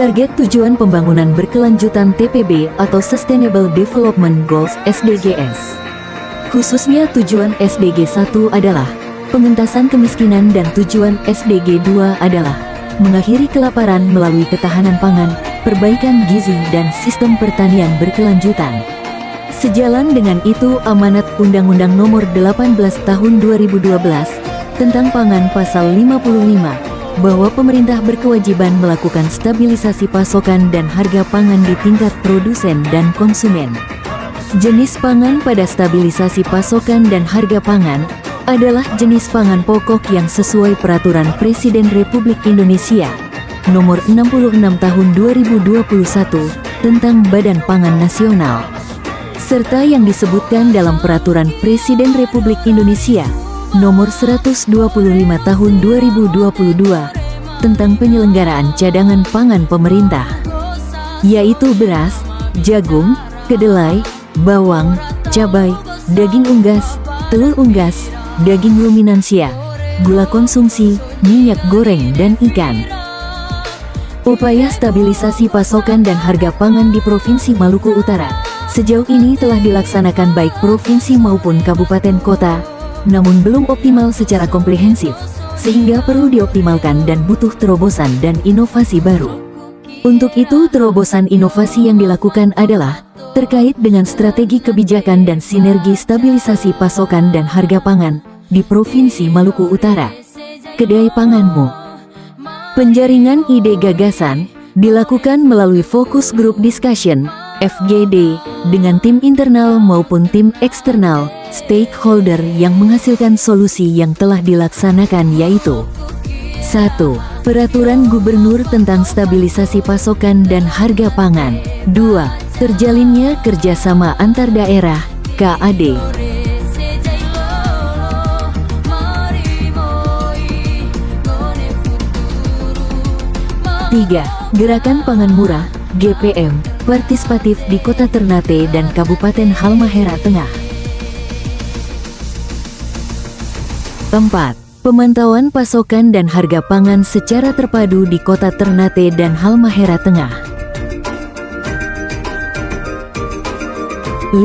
Target Tujuan Pembangunan Berkelanjutan TPB atau Sustainable Development Goals SDGs. Khususnya tujuan SDG 1 adalah pengentasan kemiskinan dan tujuan SDG 2 adalah mengakhiri kelaparan melalui ketahanan pangan, perbaikan gizi dan sistem pertanian berkelanjutan. Sejalan dengan itu amanat Undang-Undang Nomor 18 Tahun 2012 tentang Pangan Pasal 55 bahwa pemerintah berkewajiban melakukan stabilisasi pasokan dan harga pangan di tingkat produsen dan konsumen. Jenis pangan pada stabilisasi pasokan dan harga pangan adalah jenis pangan pokok yang sesuai Peraturan Presiden Republik Indonesia Nomor 66 Tahun 2021 tentang Badan Pangan Nasional, serta yang disebutkan dalam Peraturan Presiden Republik Indonesia Nomor 125 Tahun 2022 tentang penyelenggaraan cadangan pangan pemerintah, yaitu beras, jagung, kedelai, bawang, cabai, daging unggas, telur unggas, daging ruminansia, gula konsumsi, minyak goreng dan ikan. Upaya stabilisasi pasokan dan harga pangan di Provinsi Maluku Utara sejauh ini telah dilaksanakan baik provinsi maupun kabupaten kota, namun belum optimal secara komprehensif, sehingga perlu dioptimalkan dan butuh terobosan dan inovasi baru. Untuk itu terobosan inovasi yang dilakukan adalah terkait dengan strategi kebijakan dan sinergi stabilisasi pasokan dan harga pangan di Provinsi Maluku Utara. Kedai Panganmu. Penjaringan ide gagasan dilakukan melalui Focus Group Discussion (FGD) dengan tim internal maupun tim eksternal stakeholder yang menghasilkan solusi yang telah dilaksanakan, yaitu 1. Peraturan Gubernur tentang Stabilisasi Pasokan dan Harga Pangan. 2. Terjalinnya kerjasama antar daerah (KAD). 3. Gerakan Pangan Murah (GPM) partisipatif di Kota Ternate dan Kabupaten Halmahera Tengah. 4. Pemantauan pasokan dan harga pangan secara terpadu di Kota Ternate dan Halmahera Tengah. 5.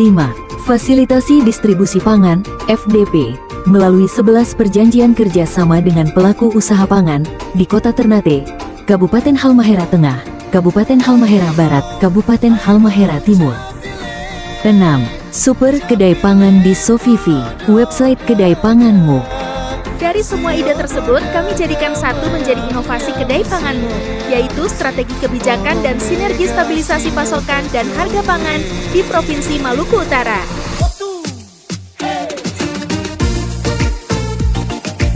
Fasilitasi distribusi pangan (FDP) melalui 11 perjanjian kerjasama dengan pelaku usaha pangan di Kota Ternate, Kabupaten Halmahera Tengah, Kabupaten Halmahera Barat, Kabupaten Halmahera Timur. 6. Super Kedai Pangan di Sofivi, website Kedai Panganmu. Dari semua ide tersebut, kami jadikan satu menjadi inovasi Kedai Panganmu, yaitu strategi kebijakan dan sinergi stabilisasi pasokan dan harga pangan di Provinsi Maluku Utara.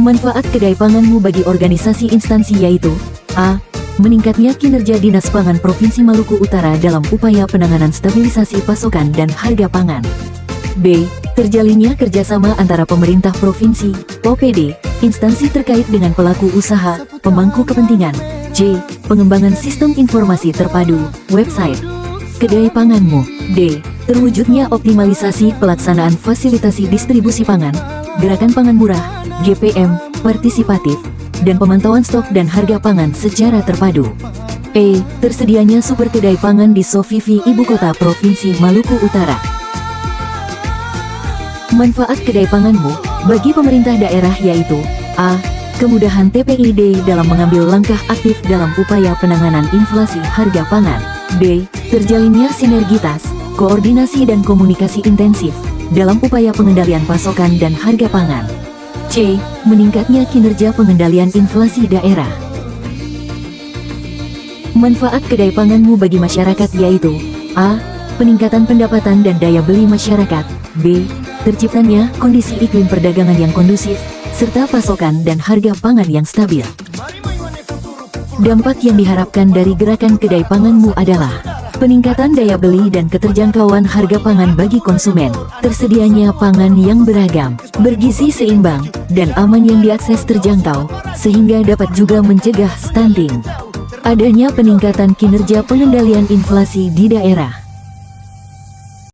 Manfaat Kedai Panganmu bagi organisasi instansi yaitu: A. Meningkatnya kinerja Dinas Pangan Provinsi Maluku Utara dalam upaya penanganan stabilisasi pasokan dan harga pangan. B. Terjalinnya kerjasama antara pemerintah provinsi, OPD, instansi terkait dengan pelaku usaha, pemangku kepentingan. C. Pengembangan sistem informasi terpadu, website Kedai Panganmu. D. Terwujudnya optimalisasi pelaksanaan fasilitasi distribusi pangan, gerakan pangan murah, GPM, partisipatif, dan pemantauan stok dan harga pangan secara terpadu. E. Tersedianya super kedai pangan di Sofivi, ibu kota Provinsi Maluku Utara. Manfaat Kedai Panganmu bagi pemerintah daerah yaitu: A. Kemudahan TPID dalam mengambil langkah aktif dalam upaya penanganan inflasi harga pangan. B. Terjalinnya sinergitas, koordinasi dan komunikasi intensif dalam upaya pengendalian pasokan dan harga pangan. C. Meningkatnya kinerja pengendalian inflasi daerah. Manfaat Kedai Panganmu bagi masyarakat yaitu: A. Peningkatan pendapatan dan daya beli masyarakat. B. Terciptanya kondisi iklim perdagangan yang kondusif, serta pasokan dan harga pangan yang stabil. Dampak yang diharapkan dari gerakan Kedai Panganmu adalah peningkatan daya beli dan keterjangkauan harga pangan bagi konsumen, tersedianya pangan yang beragam, bergizi seimbang, dan aman yang diakses terjangkau, sehingga dapat juga mencegah stunting. Adanya peningkatan kinerja pengendalian inflasi di daerah.